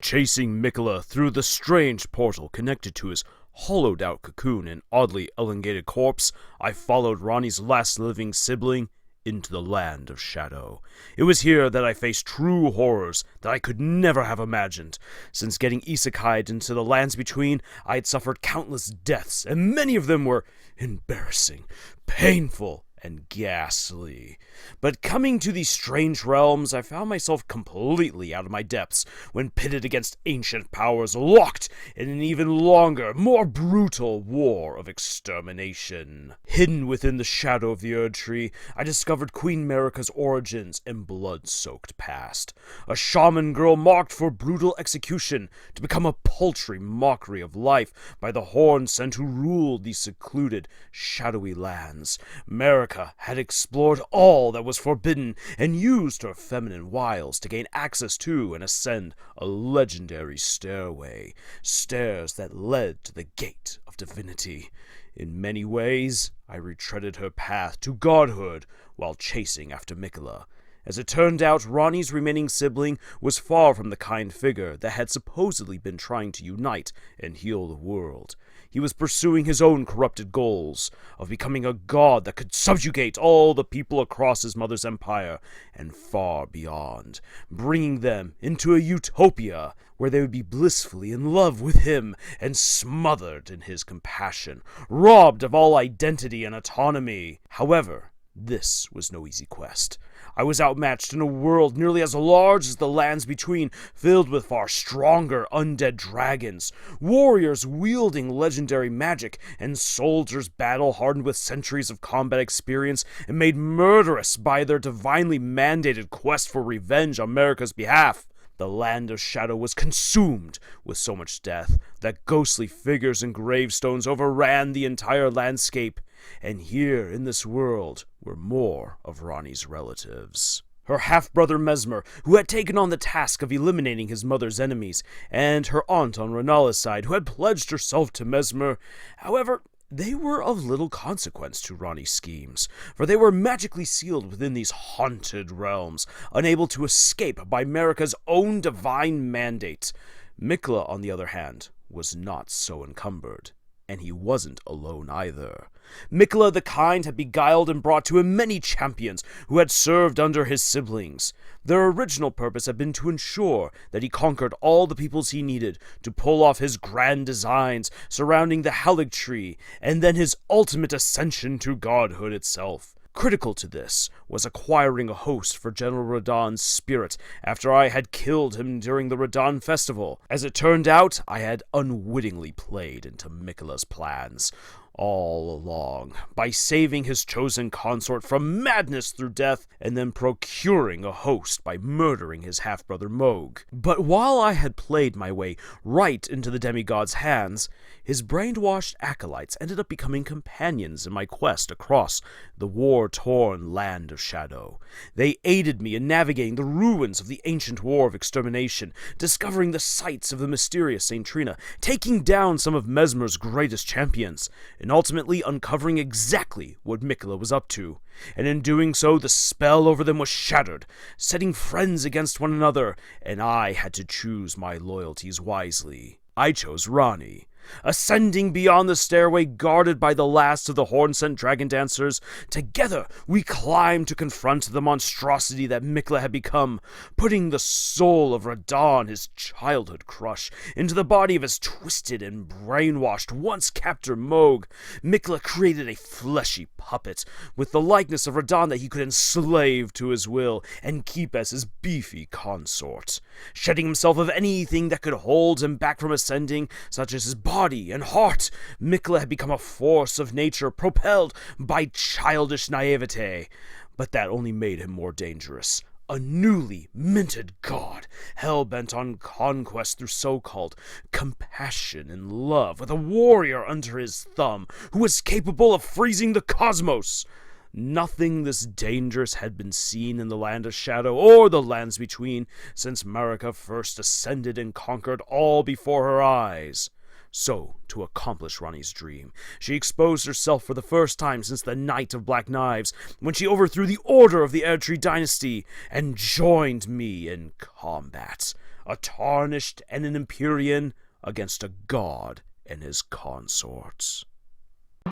Chasing Miquella through the strange portal connected to his hollowed-out cocoon and oddly elongated corpse, I followed Ranni's last living sibling into the land of shadow. It was here that I faced true horrors that I could never have imagined. Since getting isekai'd into the lands between, I had suffered countless deaths, and many of them were embarrassing, painful, and ghastly. But coming to these strange realms, I found myself completely out of my depths when pitted against ancient powers locked in an even longer, more brutal war of extermination. Hidden within the shadow of the Erdtree, I discovered Queen Marika's origins and blood-soaked past. A shaman girl marked for brutal execution to become a paltry mockery of life by the Hornsent who ruled these secluded, shadowy lands. Marika had explored all that was forbidden and used her feminine wiles to gain access to and ascend a legendary stairway, stairs that led to the gate of divinity. In many ways, I retreaded her path to godhood while chasing after Miquella. As it turned out, Ranni's remaining sibling was far from the kind figure that had supposedly been trying to unite and heal the world. He was pursuing his own corrupted goals of becoming a god that could subjugate all the people across his mother's empire and far beyond, bringing them into a utopia where they would be blissfully in love with him and smothered in his compassion, robbed of all identity and autonomy. However, this was no easy quest. I was outmatched in a world nearly as large as the lands between, filled with far stronger undead dragons, warriors wielding legendary magic, and soldiers battle-hardened with centuries of combat experience and made murderous by their divinely mandated quest for revenge on Marika's behalf. The land of shadow was consumed with so much death that ghostly figures and gravestones overran the entire landscape. And here in this world were more of Ranni's relatives. Her half-brother Mesmer, who had taken on the task of eliminating his mother's enemies, and her aunt on Renala's side, who had pledged herself to Mesmer. However, they were of little consequence to Ranni's schemes, for they were magically sealed within these haunted realms, unable to escape by Marika's own divine mandate. Miquella, on the other hand, was not so encumbered. And he wasn't alone either. Miquella the Kind had beguiled and brought to him many champions who had served under his siblings. Their original purpose had been to ensure that he conquered all the peoples he needed to pull off his grand designs surrounding the Erdtree, and then his ultimate ascension to godhood itself. Critical to this was acquiring a host for General Radahn's spirit after I had killed him during the Radahn festival. As it turned out, I had unwittingly played into Miquella's plans all along, by saving his chosen consort from madness through death, and then procuring a host by murdering his half-brother Mohg. But while I had played my way right into the demigod's hands, his brainwashed acolytes ended up becoming companions in my quest across the war-torn land of shadow. They aided me in navigating the ruins of the ancient war of extermination, discovering the sites of the mysterious Saint Trina, taking down some of Mesmer's greatest champions, and ultimately uncovering exactly what Miquella was up to. And in doing so, the spell over them was shattered, setting friends against one another, and I had to choose my loyalties wisely. I chose Ranni. Ascending beyond the stairway guarded by the last of the Hornsent dragon dancers, together we climbed to confront the monstrosity that Miquella had become, putting the soul of Radahn, his childhood crush, into the body of his twisted and brainwashed once-captor Mohg. Miquella created a fleshy puppet with the likeness of Radahn that he could enslave to his will and keep as his beefy consort, shedding himself of anything that could hold him back from ascending, such as his body and heart. Miquella had become a force of nature propelled by childish naivete, but that only made him more dangerous. A newly minted god, hell-bent on conquest through so-called compassion and love, with a warrior under his thumb who was capable of freezing the cosmos. Nothing this dangerous had been seen in the land of shadow or the lands between since Marika first ascended and conquered all before her eyes. So, to accomplish Ranni's dream, she exposed herself for the first time since the Night of Black Knives, when she overthrew the order of the Erdtree dynasty and joined me in combat. a tarnished and an Empyrean against a god and his consorts.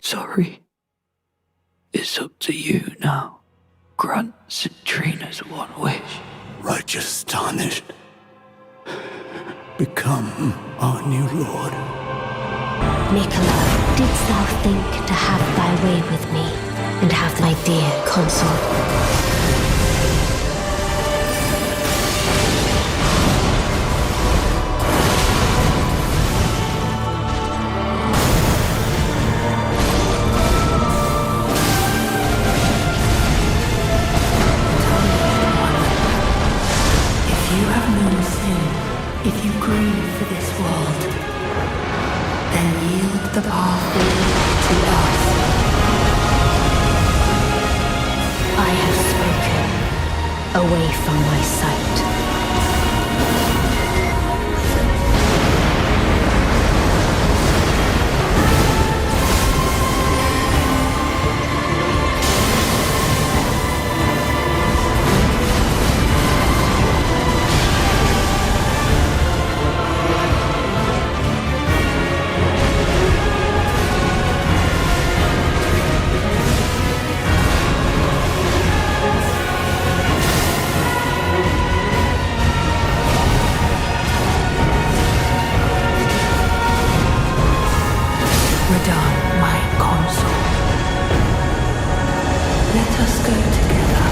Sorry. It's up to you now. Grant Citrina's one wish. Righteous tarnished, become our new lord. Miquella, didst thou think to have thy way with me, and have thy dear consort? If you grieve for this world, then yield the pathway to us. I have spoken, away from my sight. My consort. Let us go together.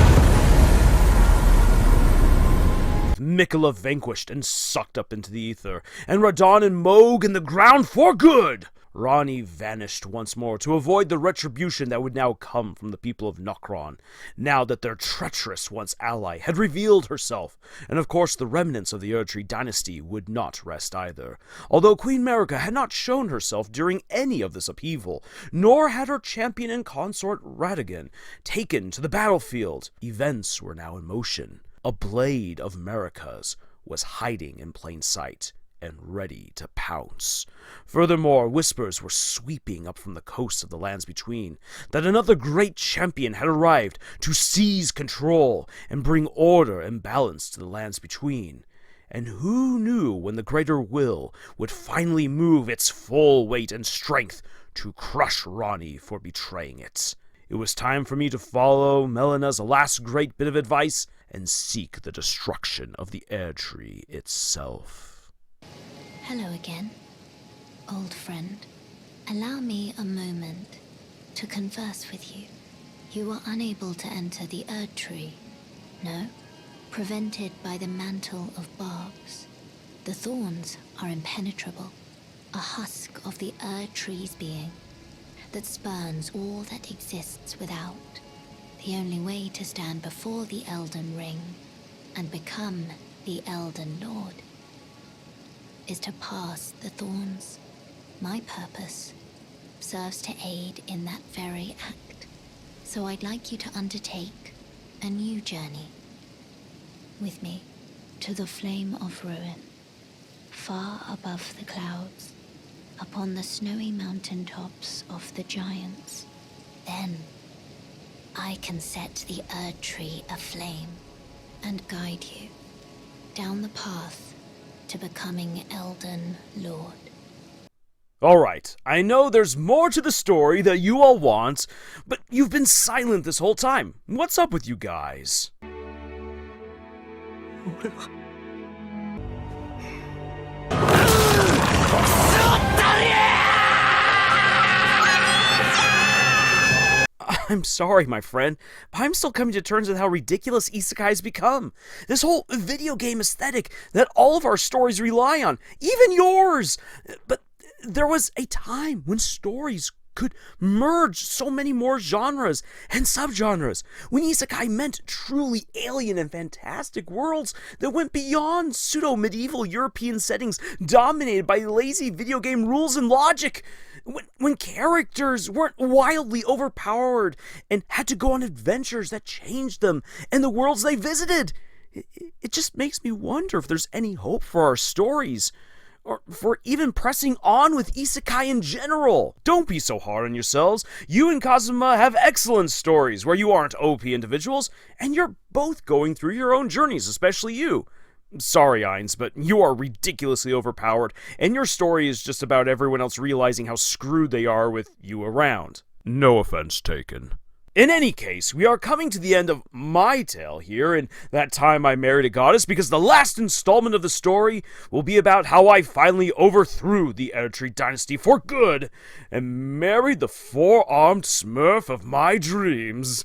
Miquella vanquished and sucked up into the ether, and Radahn and Mohg in the ground for good! Ranni vanished once more to avoid the retribution that would now come from the people of Nokron, now that their treacherous once ally had revealed herself, and of course the remnants of the Erdtree dynasty would not rest either. Although Queen Marika had not shown herself during any of this upheaval, nor had her champion and consort Radagon taken to the battlefield, events were now in motion. A blade of Marika's was hiding in plain sight, and ready to pounce. Furthermore, whispers were sweeping up from the coasts of the lands between, that another great champion had arrived to seize control and bring order and balance to the lands between. And who knew when the greater will would finally move its full weight and strength to crush Ranni for betraying it. It was time for me to follow Melena's last great bit of advice and seek the destruction of the Erdtree itself. Hello again, old friend. Allow me a moment to converse with you. You were unable to enter the Erdtree, no? Prevented by the mantle of barbs. The thorns are impenetrable, a husk of the Erdtree's being that spurns all that exists without. The only way to stand before the Elden Ring and become the Elden Lord is to pass the thorns. My purpose serves to aid in that very act. So I'd like you to undertake a new journey with me to the Flame of Ruin, far above the clouds, upon the snowy mountaintops of the giants. Then I can set the Erdtree aflame and guide you down the path to becoming Elden Lord. Alright, I know there's more to the story that you all want, but you've been silent this whole time. What's up with you guys? I'm sorry, my friend. I'm still coming to terms with how ridiculous isekai's become. This whole video game aesthetic that all of our stories rely on, even yours. But there was a time when stories could merge so many more genres and subgenres, when isekai meant truly alien and fantastic worlds that went beyond pseudo-medieval European settings dominated by lazy video game rules and logic. When characters weren't wildly overpowered and had to go on adventures that changed them and the worlds they visited. It just makes me wonder if there's any hope for our stories, or for even pressing on with isekai in general. Don't be so hard on yourselves. You and Kazuma have excellent stories where you aren't OP individuals, and you're both going through your own journeys, especially you. Sorry, Ainz, but you are ridiculously overpowered, and your story is just about everyone else realizing how screwed they are with you around. No offense taken. In any case, we are coming to the end of my tale here, and that time I married a goddess, because the last installment of the story will be about how I finally overthrew the Erdtree dynasty for good, and married the four-armed smurf of my dreams.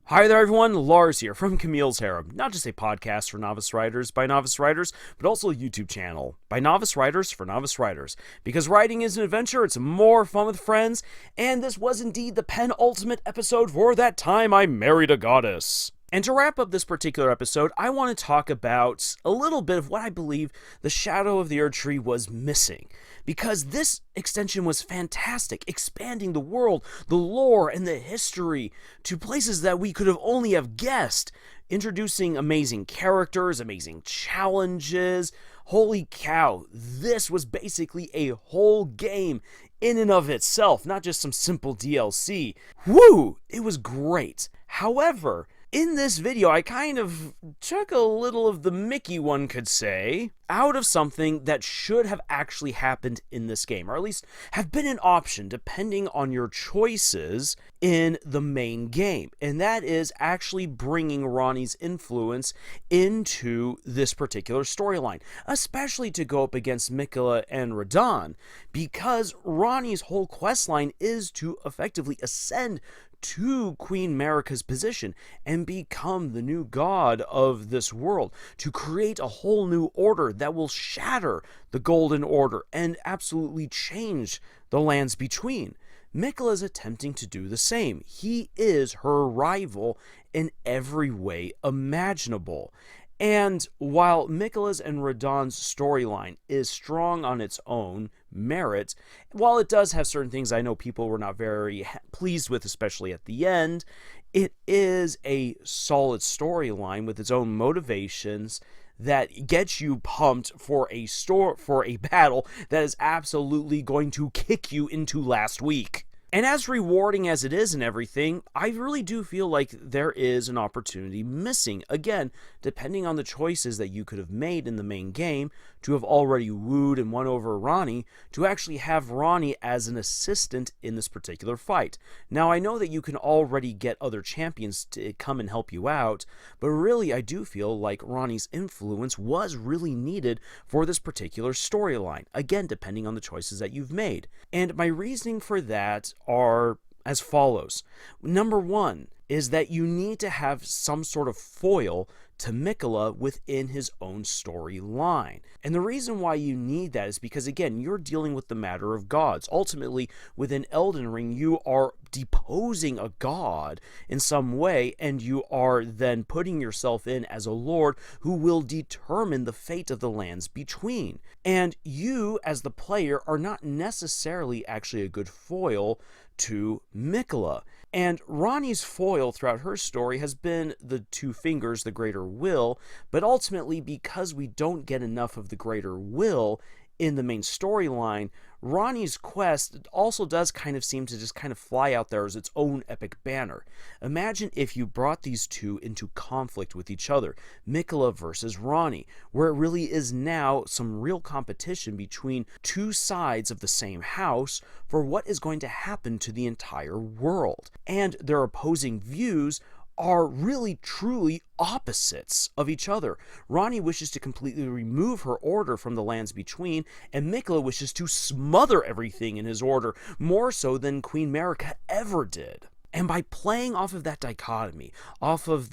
Hi there everyone, Lars here from Camille's Harem, not just a podcast for novice writers by novice writers, but also a YouTube channel by novice writers for novice writers. Because writing is an adventure, it's more fun with friends, and this was indeed the penultimate episode for that time I married a goddess. And to wrap up this particular episode, I want to talk about a little bit of what I believe the Shadow of the Erdtree was missing. Because this extension was fantastic, expanding the world, the lore, and the history to places that we could have only have guessed, introducing amazing characters, amazing challenges. Holy cow, this was basically a whole game in and of itself, not just some simple DLC. Woo! It was great. However, in this video, I kind of took a little of the Mickey, one could say, out of something that should have actually happened in this game, or at least have been an option depending on your choices in the main game. And that is actually bringing Ranni's influence into this particular storyline, especially to go up against Miquella and Radahn, because Ranni's whole questline is to effectively ascend to Queen Marika's position and become the new god of this world, to create a whole new order that will shatter the Golden Order and absolutely change the lands between. Miquella is attempting to do the same. He is her rival in every way imaginable. And while Miquella's and Radahn's storyline is strong on its own merit, while it does have certain things I know people were not very pleased with, especially at the end, it is a solid storyline with its own motivations that gets you pumped for a battle that is absolutely going to kick you into last week. And as rewarding as it is and everything, I really do feel like there is an opportunity missing. Again, depending on the choices that you could have made in the main game, to have already wooed and won over Ranni, to actually have Ranni as an assistant in this particular fight. Now, I know that you can already get other champions to come and help you out, but really I do feel like Ranni's influence was really needed for this particular storyline. Again, depending on the choices that you've made. And my reasoning for that are as follows. Number one is that you need to have some sort of foil to Miquella within his own storyline. And the reason why you need that is because, again, you're dealing with the matter of gods. Ultimately, within Elden Ring, you are deposing a god in some way, and you are then putting yourself in as a lord who will determine the fate of the lands between. And you, as the player, are not necessarily actually a good foil to Miquella. And Ranni's foil throughout her story has been the two fingers, the greater will, but ultimately because we don't get enough of the greater will in the main storyline, Ranni's quest also does kind of seem to just kind of fly out there as its own epic banner. Imagine if you brought these two into conflict with each other, Miquella versus Ranni, where it really is now some real competition between two sides of the same house for what is going to happen to the entire world. And their opposing views are really truly opposites of each other. Ranni wishes to completely remove her order from the lands between, and Miquella wishes to smother everything in his order, more so than Queen Marika ever did. And by playing off of that dichotomy, off of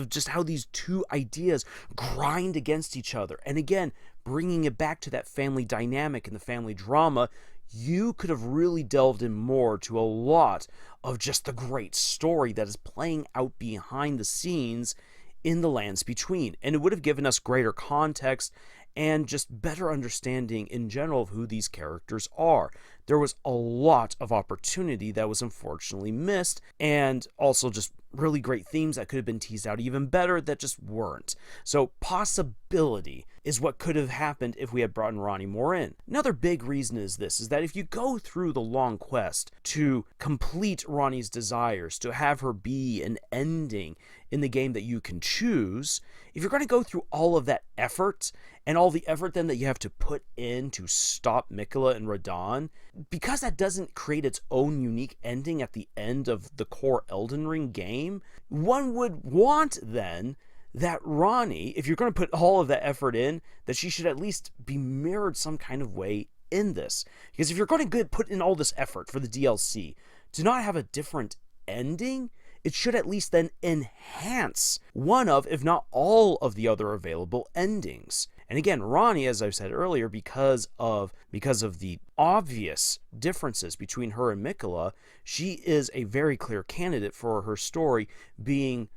just how these two ideas grind against each other, and again, bringing it back to that family dynamic and the family drama, you could have really delved in more to a lot of just the great story that is playing out behind the scenes in the lands between. And it would have given us greater context and just better understanding in general of who these characters are. There was a lot of opportunity that was unfortunately missed, and also just really great themes that could have been teased out even better that just weren't. So possibility is what could have happened if we had brought Ranni more in. Another big reason is this, is that if you go through the long quest to complete Ranni's desires, to have her be an ending in the game that you can choose, if you're going to go through all of that effort, and all the effort then that you have to put in to stop Miquella and Radahn, because that doesn't create its own unique ending at the end of the core Elden Ring game, one would want then that Ranni, if you're going to put all of that effort in, that she should at least be mirrored some kind of way in this. Because if you're going to put in all this effort for the DLC to not have a different ending, it should at least then enhance one of, if not all of the other available endings. And again, Ranni, as I've said earlier, because of the obvious differences between her and Miquella, she is a very clear candidate for her story being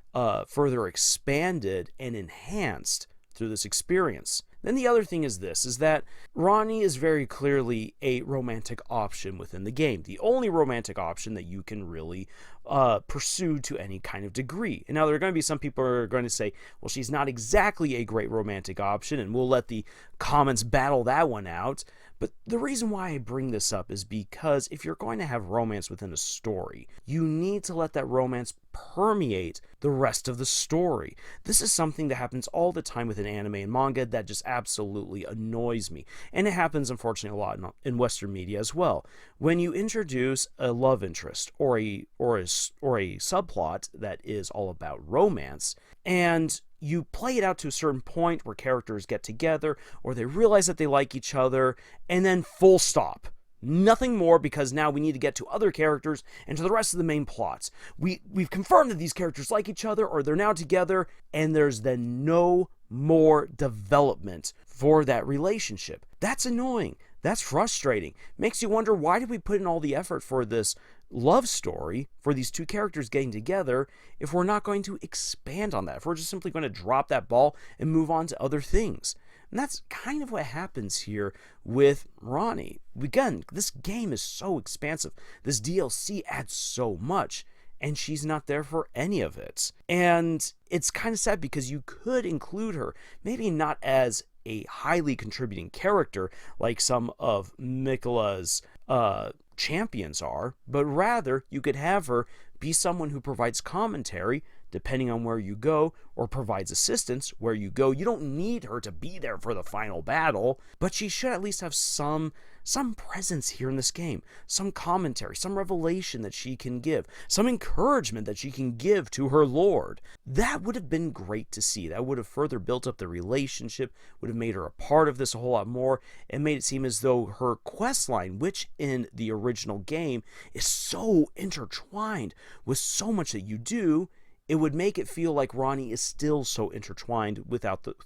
further expanded and enhanced through this experience. Then the other thing is this, is that Ranni is very clearly a romantic option within the game. The only romantic option that you can really pursue to any kind of degree. And now there are going to be some people who are going to say, well, she's not exactly a great romantic option, and we'll let the comments battle that one out. But the reason why I bring this up is because if you're going to have romance within a story, you need to let that romance permeate the rest of the story. This is something that happens all the time within anime and manga that just absolutely annoys me. And it happens, unfortunately, a lot in Western media as well. When you introduce a love interest or a subplot that is all about romance, and you play it out to a certain point where characters get together or they realize that they like each other, and then full stop. Nothing more, because now we need to get to other characters and to the rest of the main plots. We've confirmed that these characters like each other or they're now together, and there's then no more development for that relationship. That's annoying. That's frustrating. Makes you wonder, why did we put in all the effort for this love story, for these two characters getting together, if we're not going to expand on that, if we're just simply going to drop that ball and move on to other things? And that's kind of what happens here with Ranni. Again, this game is so expansive. This DLC adds so much, and she's not there for any of it. And it's kind of sad, because you could include her, maybe not as a highly contributing character like some of Miquella's champions are, but rather you could have her be someone who provides commentary depending on where you go, or provides assistance where you go. You don't need her to be there for the final battle, but she should at least have some presence here in this game, some commentary, some revelation that she can give, some encouragement that she can give to her lord. That would have been great to see. That would have further built up the relationship, would have made her a part of this a whole lot more, and made it seem as though her quest line, which in the original game is so intertwined with so much that you do, it would make it feel like Ranni is still so intertwined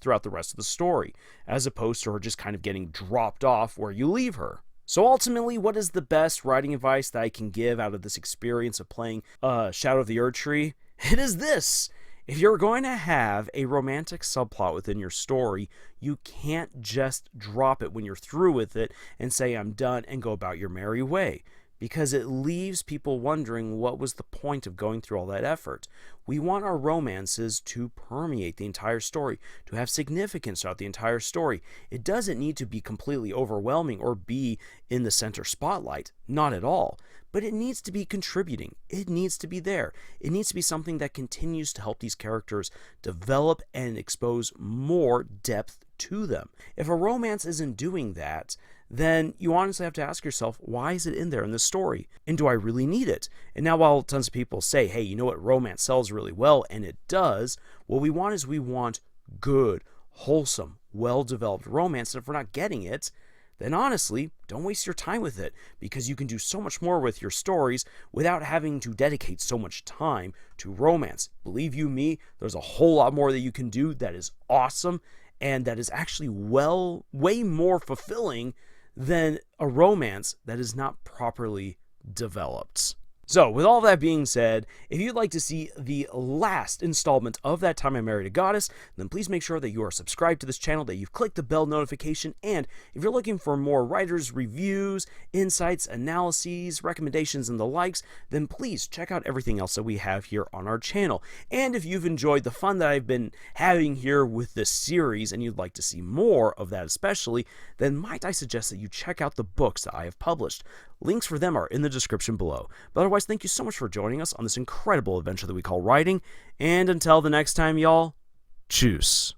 throughout the rest of the story, as opposed to her just kind of getting dropped off where you leave her. So ultimately, what is the best writing advice that I can give out of this experience of playing Shadow of the Erdtree? It is this. If you're going to have a romantic subplot within your story, you can't just drop it when you're through with it and say, I'm done, and go about your merry way. Because it leaves people wondering, what was the point of going through all that effort? We want our romances to permeate the entire story, to have significance throughout the entire story. It doesn't need to be completely overwhelming or be in the center spotlight, not at all. But it needs to be contributing. It needs to be there. It needs to be something that continues to help these characters develop and expose more depth to them. If a romance isn't doing that, then you honestly have to ask yourself, why is it in there in the story? And do I really need it? And now, while tons of people say, hey, you know what, romance sells really well, and it does, what we want good, wholesome, well-developed romance. And if we're not getting it, then honestly, don't waste your time with it, because you can do so much more with your stories without having to dedicate so much time to romance. Believe you me, there's a whole lot more that you can do that is awesome, and that is actually way more fulfilling than a romance that is not properly developed. So, with all that being said, if you'd like to see the last installment of That Time I Married a Goddess, then please make sure that you are subscribed to this channel, that you've clicked the bell notification, and if you're looking for more writers' reviews, insights, analyses, recommendations, and the likes, then please check out everything else that we have here on our channel. And if you've enjoyed the fun that I've been having here with this series, and you'd like to see more of that especially, then might I suggest that you check out the books that I have published. Links for them are in the description below. But otherwise, thank you so much for joining us on this incredible adventure that we call writing. And until the next time, y'all, tschüss.